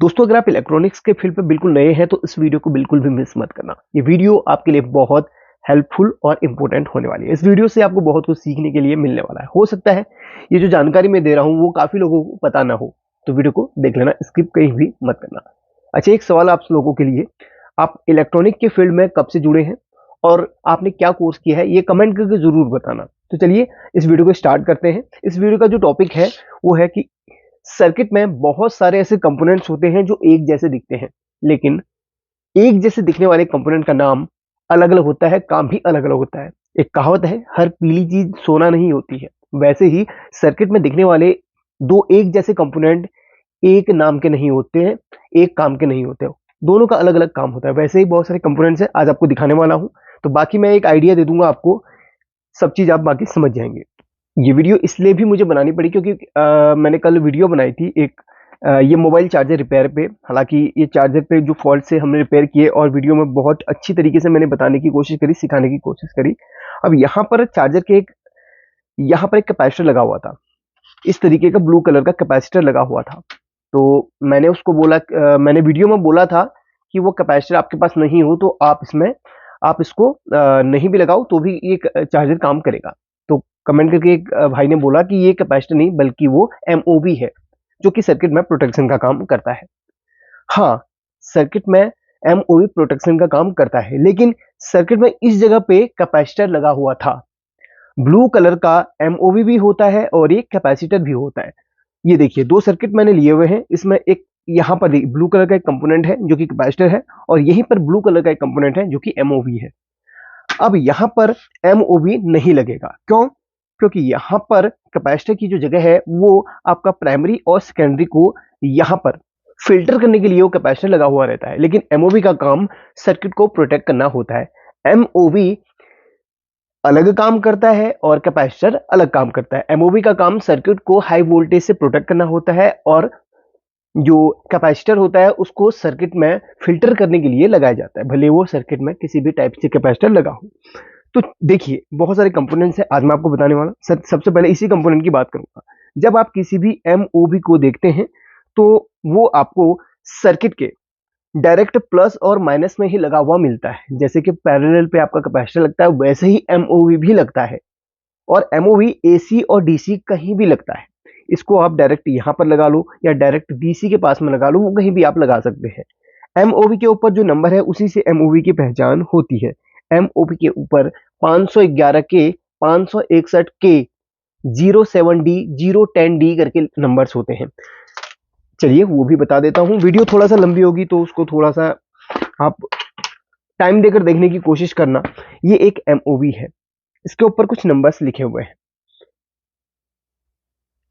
दोस्तों, अगर आप इलेक्ट्रॉनिक्स के फील्ड पे बिल्कुल नए हैं तो इस वीडियो को बिल्कुल भी मिस मत करना। ये वीडियो आपके लिए बहुत हेल्पफुल और इम्पोर्टेंट होने वाली है। इस वीडियो से आपको बहुत कुछ सीखने के लिए मिलने वाला है। हो सकता है ये जो जानकारी मैं दे रहा हूँ वो काफी लोगों को पता ना हो, तो वीडियो को देख लेना, स्किप कहीं भी मत करना। अच्छा, एक सवाल आप लोगों के लिए, आप इलेक्ट्रॉनिक के फील्ड में कब से जुड़े हैं और आपने क्या कोर्स किया है, ये कमेंट करके जरूर बताना। तो चलिए इस वीडियो को स्टार्ट करते हैं। इस वीडियो का जो टॉपिक है वो है कि सर्किट में बहुत सारे ऐसे कंपोनेंट्स होते हैं जो एक जैसे दिखते हैं, लेकिन एक जैसे दिखने वाले कंपोनेंट का नाम अलग अलग होता है, काम भी अलग अलग होता है। एक कहावत है, हर पीली चीज सोना नहीं होती है। वैसे ही सर्किट में दिखने वाले दो एक जैसे कंपोनेंट एक नाम के नहीं होते हैं, एक काम के नहीं होते हो, दोनों का अलग अलग काम होता है। वैसे ही बहुत सारे कंपोनेंट्स हैं, आज आपको दिखाने वाला हूं। तो बाकी मैं एक आइडिया दे दूंगा आपको, सब चीज आप बाकी समझ जाएंगे। ये वीडियो इसलिए भी मुझे बनानी पड़ी क्योंकि मैंने कल वीडियो बनाई थी एक, ये मोबाइल चार्जर रिपेयर पे। हालांकि ये चार्जर पे जो फॉल्ट से हमने रिपेयर किए और वीडियो में बहुत अच्छी तरीके से मैंने बताने की कोशिश करी, सिखाने की कोशिश करी। अब यहाँ पर चार्जर के यहाँ पर एक कैपेसिटर लगा हुआ था, इस तरीके का ब्लू कलर का कैपेसिटर लगा हुआ था। तो मैंने उसको बोला, मैंने वीडियो में बोला था कि वो कैपेसिटर आपके पास नहीं हो तो आप इसको नहीं भी लगाओ तो भी ये चार्जर काम करेगा। तो कमेंट करके एक भाई ने बोला कि ये कैपेसिटर नहीं बल्कि वो एमओवी है, जो कि सर्किट में प्रोटेक्शन का काम करता है। हाँ, सर्किट में एमओवी प्रोटेक्शन का काम करता है, लेकिन सर्किट में इस जगह पे कैपेसिटर लगा हुआ था। ब्लू कलर का एमओवी भी होता है और एक कैपेसिटर भी होता है। ये देखिए, दो सर्किट मैंने लिए हुए हैं। इसमें एक यहाँ पर ब्लू कलर का एक कंपोनेंट है जो कि कैपेसिटर है, और यहीं पर ब्लू कलर का एक कंपोनेंट है जो कि एमओवी है। अब यहाँ पर एमओवी नहीं लगेगा, क्यों? क्योंकि यहाँ पर कैपेसिटर की जो जगह है वो आपका प्राइमरी और सेकेंडरी को यहाँ पर फिल्टर करने के लिए वो कैपेसिटर लगा हुआ रहता है, लेकिन एमओवी का काम सर्किट को प्रोटेक्ट करना होता है। एमओवी अलग काम करता है और कैपेसिटर अलग काम करता है। एमओवी का काम सर्किट को हाई वोल्टेज से प्रोटेक्ट करना होता है, और जो कैपेसिटर होता है उसको सर्किट में फिल्टर करने के लिए लगाया जाता है, भले वो सर्किट में किसी भी टाइप से कैपेसिटर लगा हो। तो देखिए, बहुत सारे कंपोनेंट्स हैं, आज मैं आपको बताने वाला। सबसे पहले इसी कंपोनेंट की बात करूंगा। जब आप किसी भी एमओवी को देखते हैं तो वो आपको सर्किट के डायरेक्ट प्लस और माइनस में ही लगा हुआ मिलता है। जैसे कि पैरेलल पे आपका कैपेसिटर लगता है, वैसे ही एमओवी भी लगता है। और एमओवी एसी और डीसी कहीं भी लगता है। इसको आप डायरेक्ट यहाँ पर लगा लो या डायरेक्ट डीसी के पास में लगा लो, वो कहीं भी आप लगा सकते हैं। एमओवी के ऊपर जो नंबर है उसी से एमओवी की पहचान होती है। एमओवी के ऊपर 511 के, 561 के, 07D, 010D करके नंबर्स होते हैं। चलिए वो भी बता देता हूँ। वीडियो थोड़ा सा लंबी होगी तो उसको थोड़ा सा आप टाइम देकर देखने की कोशिश करना। ये एक एमओवी है, इसके ऊपर कुछ नंबर्स लिखे हुए हैं।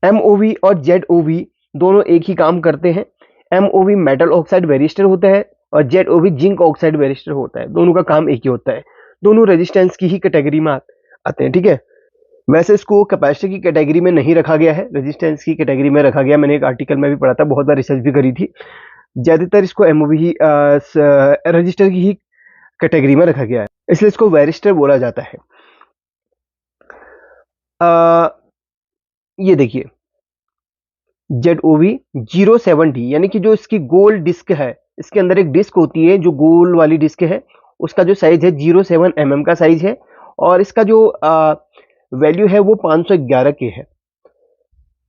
एमओवी और जेडओवी दोनों एक ही काम करते हैं। एमओवी मेटल ऑक्साइड वेरिस्टर होता है और जेडओवी जिंक ऑक्साइड वेरिस्टर होता है। दोनों का काम एक ही होता है, दोनों रेजिस्टेंस की ही कैटेगरी में आते हैं, ठीक है। वैसे इसको कैपेसिटर की कैटेगरी में नहीं रखा गया है, रेजिस्टेंस की कैटेगरी में रखा गया। मैंने एक आर्टिकल में भी पढ़ा था, बहुत बार रिसर्च भी करी थी। ज्यादातर इसको एमओवी ही रजिस्टर की ही कैटेगरी में रखा गया है, इसलिए इसको वेरिस्टर बोला जाता है। ये देखिए, ZOV 07D, यानी कि जो इसकी गोल डिस्क है, इसके अंदर एक डिस्क होती है जो गोल वाली डिस्क है, उसका जो साइज है 07 mm का साइज है, और इसका जो वैल्यू है वो 511 के है।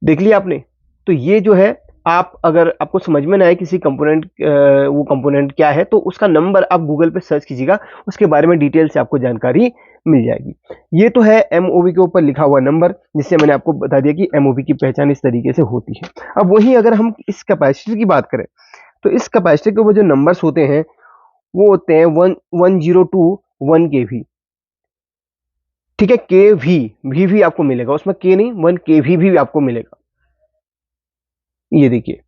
देख लिया आपने? तो ये जो है, आप अगर आपको समझ में ना आए किसी कंपोनेंट, वो कंपोनेंट क्या है, तो उसका नंबर आप गूगल पे सर्च कीजिएगा, उसके बारे में डिटेल से आपको जानकारी मिल जाएगी। ये तो है एमओवी के ऊपर लिखा हुआ नंबर, जिससे मैंने आपको बता दिया कि एमओवी की पहचान इस तरीके से होती है। अब वहीं अगर हम इस कैपेसिटर की बात करें तो इस कैपेसिटर के ऊपर जो नंबर्स होते हैं वो होते हैं 1021 KV, ठीक है। के भी आपको मिलेगा, उसमें के नहीं, 1 KV भी आपको मिलेगा। ये देखिए,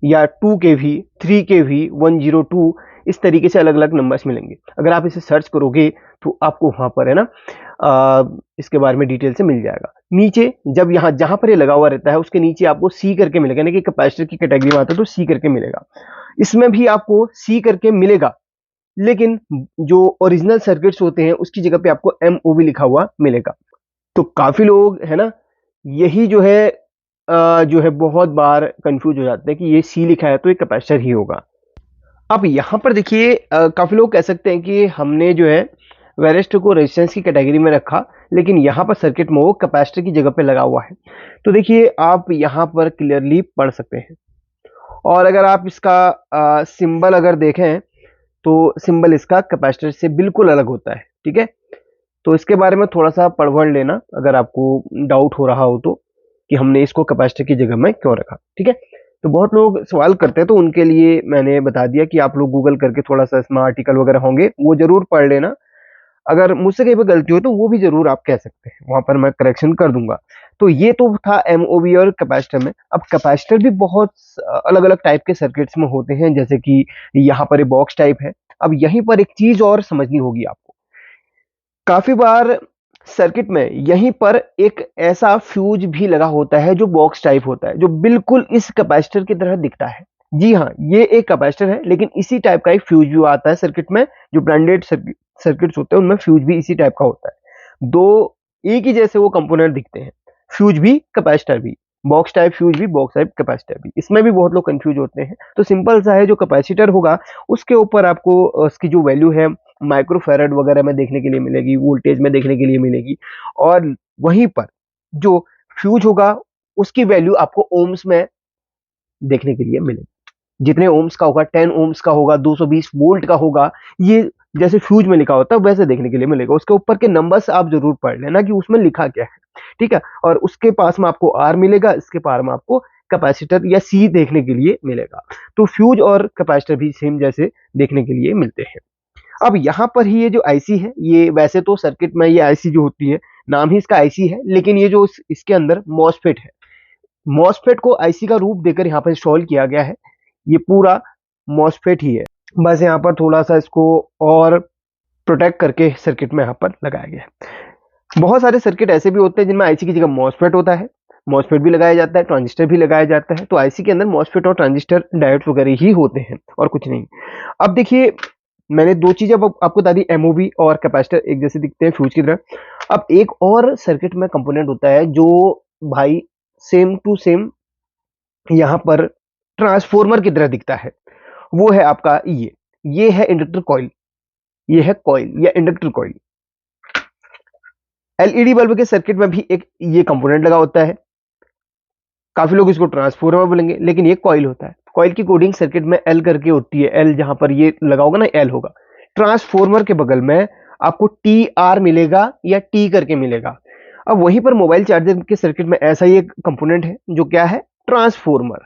या 2 KV, 3 KV, 102, इस तरीके से अलग अलग नंबर्स मिलेंगे। अगर आप इसे सर्च करोगे तो आपको वहां पर है ना, इसके बारे में डिटेल से मिल जाएगा। नीचे जब यहाँ जहां पर ये लगा हुआ रहता है उसके नीचे आपको सी करके मिलेगा, यानी कि कैपेसिटर की कैटेगरी में आता है तो सी करके मिलेगा। इसमें भी आपको सी करके मिलेगा, लेकिन जो ओरिजिनल सर्किट्स होते हैं उसकी जगह पे आपको एमओवी लिखा हुआ मिलेगा। तो काफी लोग है ना, यही जो है जो है बहुत बार कंफ्यूज हो जाते हैं कि ये सी लिखा है तो ये कैपेसिटर ही होगा। अब यहाँ पर देखिए काफी लोग कह सकते हैं कि हमने जो है वेरिस्टर को रेजिस्टेंस की कैटेगरी में रखा, लेकिन यहाँ पर सर्किट में वो कैपेसिटर की जगह पे लगा हुआ है। तो देखिए आप यहाँ पर क्लियरली पढ़ सकते हैं, और अगर आप इसका सिंबल अगर देखें तो सिंबल इसका कैपेसिटर से बिल्कुल अलग होता है। ठीक है, तो इसके बारे में थोड़ा सा पढ़ लेना अगर आपको डाउट हो रहा हो तो, कि हमने इसको कैपेसिटर की जगह में क्यों रखा। ठीक है, तो बहुत लोग सवाल करते हैं, तो उनके लिए मैंने बता दिया कि आप लोग गूगल करके थोड़ा सा इसमें आर्टिकल वगैरह होंगे वो जरूर पढ़ लेना। अगर मुझसे कहीं पर गलती हो तो वो भी जरूर आप कह सकते हैं, वहां पर मैं करेक्शन कर दूंगा। तो ये तो था एमओवी और कैपेसिटर में। अब कैपेसिटर भी बहुत अलग अलग टाइप के सर्किट्स में होते हैं, जैसे कि यहाँ पर बॉक्स टाइप है। अब यहीं पर एक चीज और समझनी होगी आपको, काफी बार सर्किट में यहीं पर एक ऐसा फ्यूज भी लगा होता है जो बॉक्स टाइप होता है, जो बिल्कुल इस कैपेसिटर की तरह दिखता है। जी हाँ, ये एक कैपेसिटर है, लेकिन इसी टाइप का एक फ्यूज भी आता है सर्किट में। जो ब्रांडेड सर्किट्स होते हैं उनमें फ्यूज भी इसी टाइप का होता है। दो एक ही जैसे वो कंपोनेंट दिखते हैं, फ्यूज भी कैपेसिटर भी, बॉक्स टाइप फ्यूज भी बॉक्स टाइप कैपेसिटर भी। इसमें भी बहुत लोग कंफ्यूज होते हैं। तो सिंपल सा है, जो कैपेसिटर होगा उसके ऊपर आपको उसकी जो वैल्यू है माइक्रोफैरड वगैरह में देखने के लिए मिलेगी, वोल्टेज में देखने के लिए मिलेगी, और वहीं पर जो फ्यूज होगा उसकी वैल्यू आपको ओम्स में देखने के लिए मिलेगी। जितने ओम्स का होगा, 10 ओम्स का होगा, 220 वोल्ट का होगा, ये जैसे फ्यूज में लिखा होता है वैसे देखने के लिए मिलेगा। उसके ऊपर के नंबर्स आप जरूर पढ़ लेना कि उसमें लिखा क्या है। ठीक है, और उसके पास में आपको आर मिलेगा, इसके पार में आपको कैपेसिटर या सी देखने के लिए मिलेगा। तो फ्यूज और कैपेसिटर भी सेम जैसे देखने के लिए मिलते हैं। अब यहाँ पर ही ये जो आईसी है, ये वैसे तो सर्किट में ये आईसी जो होती है, नाम ही इसका आईसी है, लेकिन ये जो इसके अंदर मॉसफेट है, मॉसफेट को आईसी का रूप देकर यहाँ पर इंस्टॉल किया गया है। ये पूरा मॉसफेट ही है, बस यहाँ पर थोड़ा सा इसको और प्रोटेक्ट करके सर्किट में यहाँ पर लगाया गया है। बहुत सारे सर्किट ऐसे भी होते हैं जिनमें आईसी की जगह मॉसफेट होता है, मॉसफेट भी लगाया जाता है, ट्रांजिस्टर भी लगाया जाता है। तो आईसी के अंदर मॉसफेट और ट्रांजिस्टर डायोड्स वगैरह ही होते हैं और कुछ नहीं। अब देखिए मैंने दो चीजें अब आपको बता दी, एमओबी और कैपेसिटर एक जैसे दिखते हैं फ्यूज की तरह। अब एक और सर्किट में कंपोनेंट होता है जो भाई सेम टू सेम यहाँ पर ट्रांसफॉर्मर की तरह दिखता है, वो है आपका ये है इंडक्टर कॉइल, ये है कॉइल या इंडक्टर कॉइल। एलईडी बल्ब के सर्किट में भी एक ये कंपोनेंट लगा होता है, काफी लोग इसको ट्रांसफॉर्मर बोलेंगे, लेकिन ये कॉइल होता है। कॉइल की कोडिंग सर्किट में एल करके होती है, एल जहां पर ये लगा होगा ना एल होगा। ट्रांसफॉर्मर के बगल में आपको टी आर मिलेगा या टी करके मिलेगा। अब वहीं पर मोबाइल चार्जर के सर्किट में ऐसा ही एक कंपोनेंट है जो क्या है, ट्रांसफॉर्मर।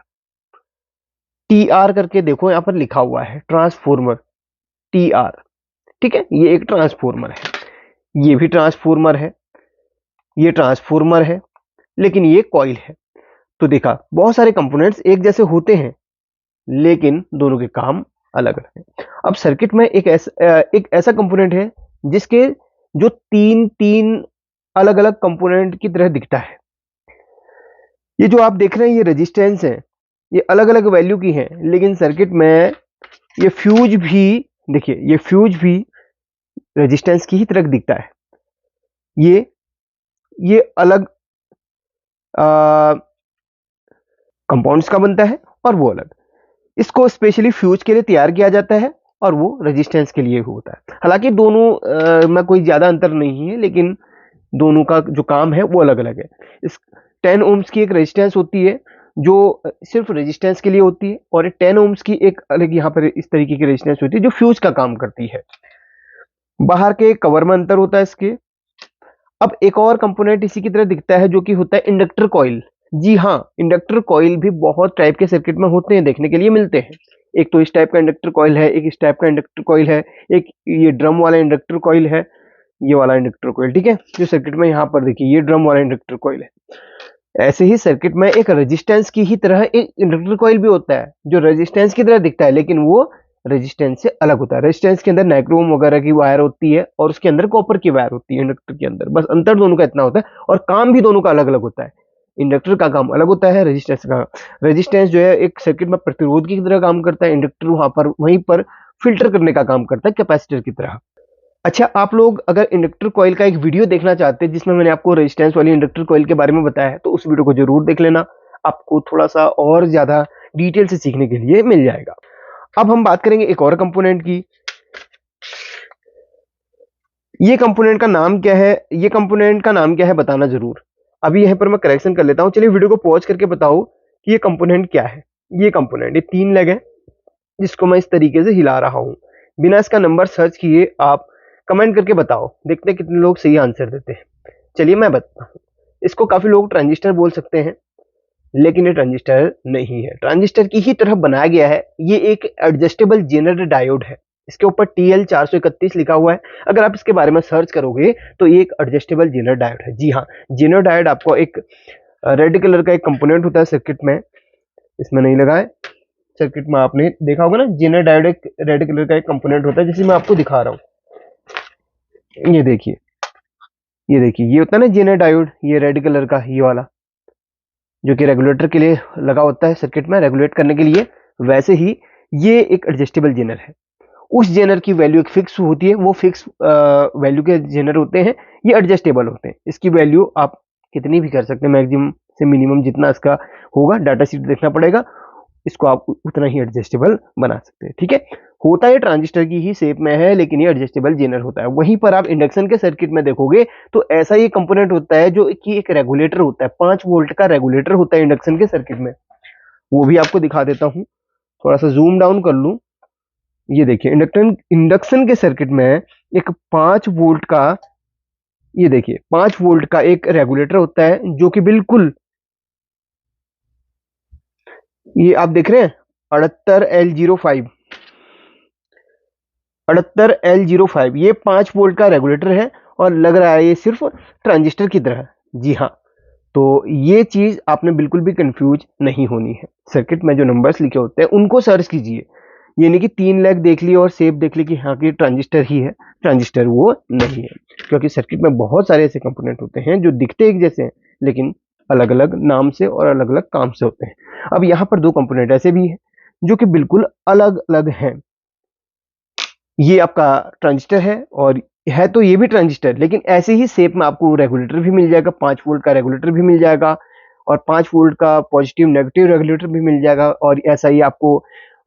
टी आर करके देखो यहां पर लिखा हुआ है ट्रांसफॉर्मर, टी आर। ठीक है, ये एक ट्रांसफॉर्मर है, ये भी ट्रांसफॉर्मर है, ये ट्रांसफॉर्मर है, लेकिन ये कॉइल है। तो देखा बहुत सारे कंपोनेंट्स एक जैसे होते हैं, लेकिन दोनों के काम अलग अलग हैं। अब सर्किट में एक ऐसा कंपोनेंट है जिसके जो तीन तीन अलग अलग कंपोनेंट की तरह दिखता है। ये जो आप देख रहे हैं ये रेजिस्टेंस है, ये अलग अलग वैल्यू की है, लेकिन सर्किट में ये फ्यूज भी, देखिए ये फ्यूज भी रेजिस्टेंस की ही तरह दिखता है। ये अलग कंपाउंड्स का बनता है और वो अलग। इसको स्पेशली फ्यूज के लिए तैयार किया जाता है और वो रेजिस्टेंस के लिए होता है। हालांकि दोनों में कोई ज्यादा अंतर नहीं है, लेकिन दोनों का जो काम है वो अलग अलग है। इस 10 ओम्स की एक रेजिस्टेंस होती है जो सिर्फ रेजिस्टेंस के लिए होती है, और 10 ओम्स की एक अलग यहाँ पर इस तरीके की रेजिस्टेंस होती है जो फ्यूज का काम करती है। बाहर के कवर में अंतर होता है इसके। अब एक और कंपोनेंट इसी की तरह दिखता है जो कि होता है इंडक्टर कॉइल। जी हाँ, इंडक्टर कॉइल भी बहुत टाइप के सर्किट में होते हैं, देखने के लिए मिलते हैं। एक तो इस टाइप का इंडक्टर कॉइल है, एक इस टाइप का इंडक्टर कॉइल है, एक ये ड्रम वाला इंडक्टर कॉइल है, ये वाला इंडक्टर कॉइल। ठीक है, जो सर्किट में यहाँ पर देखिए ये ड्रम वाला इंडक्टर कॉइल है। ऐसे ही सर्किट में एक रेजिस्टेंस की ही तरह एक इंडक्टर कॉइल भी होता है जो रेजिस्टेंस की तरह दिखता है, लेकिन वो रेजिस्टेंस से अलग होता है। रेजिस्टेंस के अंदर नाइक्रोम वगैरह की वायर होती है और उसके अंदर कॉपर की वायर होती है इंडक्टर के अंदर। बस अंतर दोनों का इतना होता है, और काम भी दोनों का अलग अलग होता है। इंडक्टर का काम अलग होता है रेजिस्टेंस का। रेजिस्टेंस जो है एक सर्किट में प्रतिरोध की तरह काम करता है, इंडक्टर वहीं पर फिल्टर करने का काम करता है कैपेसिटर की तरह। अच्छा, आप लोग अगर इंडक्टर कॉइल का एक वीडियो देखना चाहते हैं जिसमें मैंने आपको रेजिस्टेंस वाली इंडक्टर कॉइल के बारे में बताया है, तो उस वीडियो को जरूर देख लेना। आपको थोड़ा सा और ज़्यादा डिटेल से सीखने के लिए मिल जाएगा। अब हम बात करेंगे एक और कंपोनेंट की। ये कंपोनेंट का नाम क्या है, ये कंपोनेंट का नाम क्या है बताना जरूर। अभी यहाँ पर मैं करेक्शन कर लेता हूँ। चलिए वीडियो को पॉज करके बताओ कि ये कंपोनेंट क्या है। ये कंपोनेंट, ये 3 लेग है जिसको मैं इस तरीके से हिला रहा हूँ। बिना इसका नंबर सर्च किए आप कमेंट करके बताओ, देखते हैं कितने लोग सही आंसर देते हैं। चलिए मैं बताता हूँ। इसको काफी लोग ट्रांजिस्टर बोल सकते हैं, लेकिन ये ट्रांजिस्टर नहीं है। ट्रांजिस्टर की ही तरह बनाया गया है। ये एक एडजस्टेबल जेनर डायोड है। इसके ऊपर TL431 लिखा हुआ है। अगर आप इसके बारे में सर्च करोगे तो ये एक एडजस्टेबल जेनर डायोड है। जी हाँ, जेनर डायोड आपको एक रेड कलर का एक कंपोनेंट होता है सर्किट में, इसमें नहीं लगा है। सर्किट में आपने देखा होगा ना, जेनर डायोड एक रेड कलर का एक कंपोनेंट होता है, जिसे मैं आपको दिखा रहा हूँ। ये देखिए, ये देखिए, ये होता है ना जेनर डायोड, ये रेड कलर का, ये वाला जो कि रेगुलेटर के लिए लगा होता है सर्किट में रेगुलेट करने के लिए। वैसे ही ये एक एडजस्टेबल जेनर है। उस जेनर की वैल्यू एक फिक्स होती है, वो फिक्स वैल्यू के जेनर होते हैं, ये एडजस्टेबल होते हैं। इसकी वैल्यू आप कितनी भी कर सकते हैं, मैक्सिमम से मिनिमम जितना इसका होगा डाटा शीट देखना पड़ेगा, इसको आप उतना ही एडजस्टेबल बना सकते हैं। ठीक है, होता है ट्रांजिस्टर की ही शेप में है, लेकिन ये एडजस्टेबल जेनर होता है। वहीं पर आप इंडक्शन के सर्किट में देखोगे तो ऐसा ही कंपोनेंट होता है जो कि एक रेगुलेटर होता है, 5 वोल्ट का रेगुलेटर होता है इंडक्शन के सर्किट में। वो भी आपको दिखा देता हूं, थोड़ा सा जूम डाउन कर लूं। ये देखिए, इंडक्शन के सर्किट में एक 5 वोल्ट का, ये देखिए 5 वोल्ट का एक रेगुलेटर होता है जो कि बिल्कुल, ये आप देख रहे हैं 78L05, 78L05, ये 5 वोल्ट का रेगुलेटर है और लग रहा है ये सिर्फ ट्रांजिस्टर की तरह। जी हाँ, तो ये चीज आपने बिल्कुल भी कंफ्यूज नहीं होनी है। सर्किट में जो नंबर्स लिखे होते हैं उनको सर्च कीजिए, ये नहीं कि 3 लेग देख ली और शेप देख ली कि हाँ कि ट्रांजिस्टर ही है। ट्रांजिस्टर वो नहीं है, क्योंकि सर्किट में बहुत सारे ऐसे कंपोनेंट होते हैं जो दिखते एक जैसे हैं लेकिन अलग अलग नाम से और अलग अलग काम से होते हैं। अब यहाँ पर 2 कंपोनेंट ऐसे भी हैं जो कि बिल्कुल अलग अलग हैं। ये आपका ट्रांजिस्टर है और है तो ये भी ट्रांजिस्टर, लेकिन ऐसे ही शेप में आपको रेगुलेटर भी मिल जाएगा, 5 वोल्ट का रेगुलेटर भी मिल जाएगा और 5 वोल्ट का पॉजिटिव नेगेटिव रेगुलेटर भी मिल जाएगा। और ऐसा ही आपको,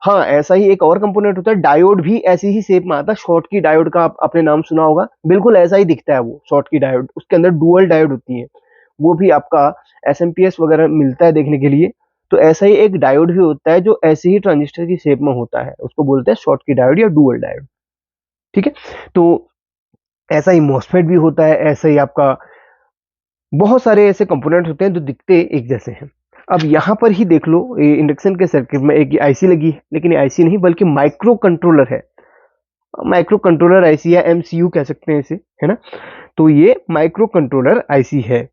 हाँ ऐसा ही एक और कंपोनेंट होता है, डायोड भी ऐसी ही शेप में आता है। शॉर्ट की डायोड का आपने नाम सुना होगा, बिल्कुल ऐसा ही दिखता है वो शॉर्ट की डायोड। उसके अंदर डुअल डायोड होती है, वो भी आपका SMPS वगैरह मिलता है देखने के लिए। तो ऐसा ही एक डायोड भी होता है जो ऐसे ही ट्रांजिस्टर की शेप में होता है, उसको बोलते हैं शॉर्ट की डायोड या डुअल डायोड। ठीक है, तो ऐसा ही मॉसफेट भी होता है, ऐसा ही आपका बहुत सारे ऐसे कंपोनेंट होते हैं जो दिखते एक जैसे हैं। अब यहाँ पर ही देख लो, ये इंडक्शन के सर्किट में एक आईसी लगी है, लेकिन ये आईसी नहीं बल्कि माइक्रो कंट्रोलर है। माइक्रो कंट्रोलर आईसी या MCU कह सकते हैं इसे, है ना। तो ये माइक्रो कंट्रोलर आईसी है।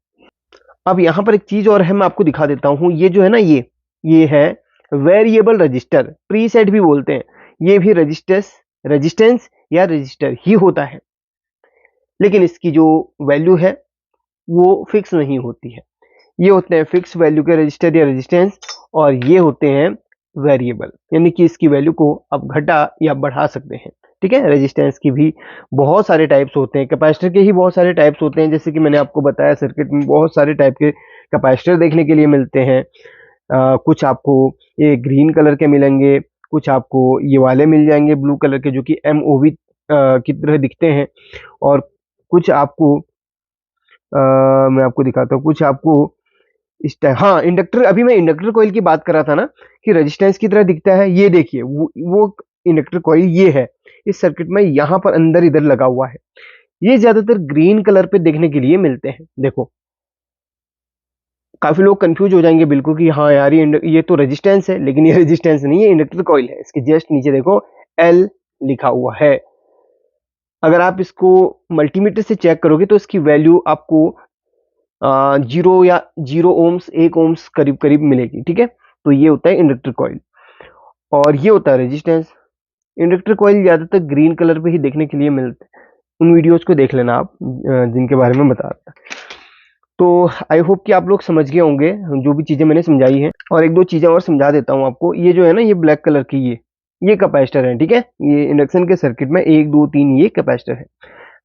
अब यहाँ पर एक चीज और है, मैं आपको दिखा देता हूँ। ये जो है ना, ये है वेरिएबल रजिस्टर, प्रीसेट भी बोलते हैं। ये भी रेजिस्टेंस या रजिस्टर ही होता है, लेकिन इसकी जो वैल्यू है वो फिक्स नहीं होती है। ये होते हैं फिक्स वैल्यू के रजिस्टर या रेजिस्टेंस, और ये होते हैं वेरिएबल, यानी कि इसकी वैल्यू को आप घटा या बढ़ा सकते हैं। ठीक है, रेजिस्टेंस की भी बहुत सारे टाइप्स होते हैं, कैपेसिटर के ही बहुत सारे टाइप्स होते हैं। जैसे कि मैंने आपको बताया, सर्किट में बहुत सारे टाइप के कैपेसिटर देखने के लिए मिलते हैं। कुछ आपको ये ग्रीन कलर के मिलेंगे, कुछ आपको ये वाले मिल जाएंगे ब्लू कलर के, जो कि MOV की तरह दिखते हैं। और कुछ आपको मैं आपको दिखाता हूँ, कुछ आपको इस टाइप, हाँ इंडक्टर, अभी मैं इंडक्टर कॉइल की बात कर रहा था ना कि रेजिस्टेंस की तरह दिखता है। ये देखिए, वो इंडक्टर कॉइल ये है, इस सर्किट में यहाँ पर अंदर इधर लगा हुआ है। ये ज्यादातर ग्रीन कलर पे देखने के लिए मिलते हैं। देखो, काफी लोग कंफ्यूज हो जाएंगे बिल्कुल कि हाँ यार ये तो रेजिस्टेंस है, लेकिन ये रेजिस्टेंस नहीं है, इंडक्टर कॉइल है। इसके जस्ट नीचे देखो L लिखा हुआ है। अगर आप इसको मल्टीमीटर से चेक करोगे तो इसकी वैल्यू आपको 0 या 0 ओम्स 1 ओम्स करीब करीब मिलेगी। ठीक है, तो ये होता है इंडक्टर कॉइल और ये होता है रेजिस्टेंस। इंडक्टर कॉइल ज्यादातर ग्रीन कलर पे ही देखने के लिए मिलते हैं। उन वीडियोस को देख लेना आप जिनके बारे में बता रहा था। तो आई होप कि आप लोग समझ गए होंगे जो भी चीजें मैंने समझाई हैं। और एक दो चीजें और समझा देता हूँ आपको। ये जो है ना, ये ब्लैक कलर की ये कैपेसिटर है। ठीक है, ये इंडक्शन के सर्किट में 1 2 3 ये कैपेसिटर है।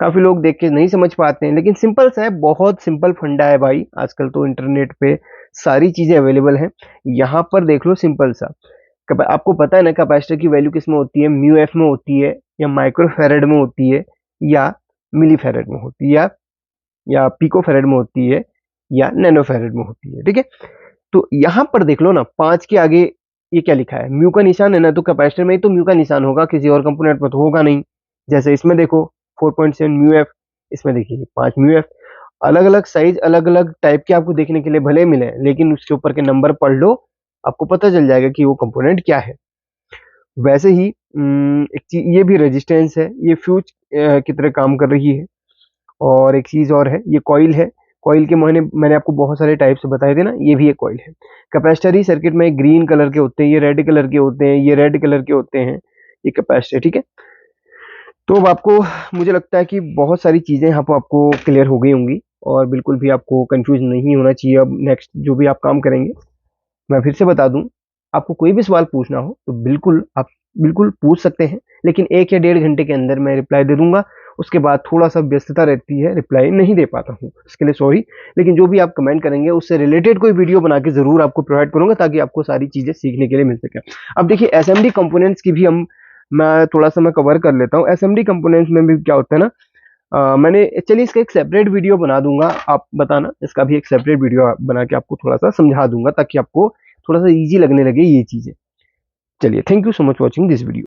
काफी लोग देख के नहीं समझ पाते हैं, लेकिन सिंपल सा है, बहुत सिंपल फंडा है भाई। आजकल तो इंटरनेट पे सारी चीजें अवेलेबल हैं। यहाँ पर देख लो सिंपल सा, आपको पता है ना कैपेसिटर की वैल्यू किस में होती है, म्यू एफ में होती है, या माइक्रोफेरेड में होती है, या मिलीफेरेड में होती है, या पिकोफेरेड में होती है, या नैनोफेरेड में होती है। ठीक है, तो यहाँ पर देख लो ना 5 के आगे ये क्या लिखा है, म्यू का निशान है ना, तो कैपेसिटर में ही तो म्यू का निशान होगा, किसी और कंपोनेंट में तो होगा नहीं। जैसे इसमें देखो 4.7 म्यू एफ, इसमें देखिए 5 म्यू एफ। अलग अलग साइज, अलग अलग टाइप के आपको देखने के लिए भले मिले, लेकिन उसके ऊपर के नंबर पढ़ लो, आपको पता चल जाएगा कि वो कंपोनेंट क्या है। वैसे ही एक चीज ये भी रेजिस्टेंस है, ये फ्यूज की तरह काम कर रही है। और एक चीज और है, ये कॉइल है। कॉइल के मैंने आपको बहुत सारे टाइप से बताए थे ना, ये भी एक कॉइल है। कैपेसिटर ही सर्किट में ग्रीन कलर के होते हैं, ये रेड कलर के होते हैं, ये रेड कलर के होते हैं, ये कैपेसिटर। ठीक है, तो अब आपको, मुझे लगता है कि बहुत सारी चीजें यहाँ पर आपको क्लियर हो गई होंगी, और बिल्कुल भी आपको कंफ्यूज नहीं होना चाहिए। अब नेक्स्ट जो भी आप काम करेंगे, मैं फिर से बता दूं, आपको कोई भी सवाल पूछना हो तो आप बिल्कुल पूछ सकते हैं, लेकिन 1 या 1.5 घंटे के अंदर मैं रिप्लाई दे दूंगा। उसके बाद थोड़ा सा व्यस्तता रहती है, रिप्लाई नहीं दे पाता हूँ, इसके लिए सॉरी। लेकिन जो भी आप कमेंट करेंगे उससे रिलेटेड कोई वीडियो बना के जरूर आपको प्रोवाइड करूंगा, ताकि आपको सारी चीजें सीखने के लिए मिल सके। अब देखिए एसएमडी कंपोनेंट्स की भी मैं थोड़ा सा मैं कवर कर लेता हूँ। एसएमडी कंपोनेंट्स में भी क्या होता है ना, मैंने, चलिए इसका एक सेपरेट वीडियो बना दूंगा, आप बताना, इसका भी एक सेपरेट वीडियो बना के आपको थोड़ा सा समझा दूंगा, ताकि आपको थोड़ा सा इजी लगने लगे ये चीजें। चलिए, thank you so much watching this video.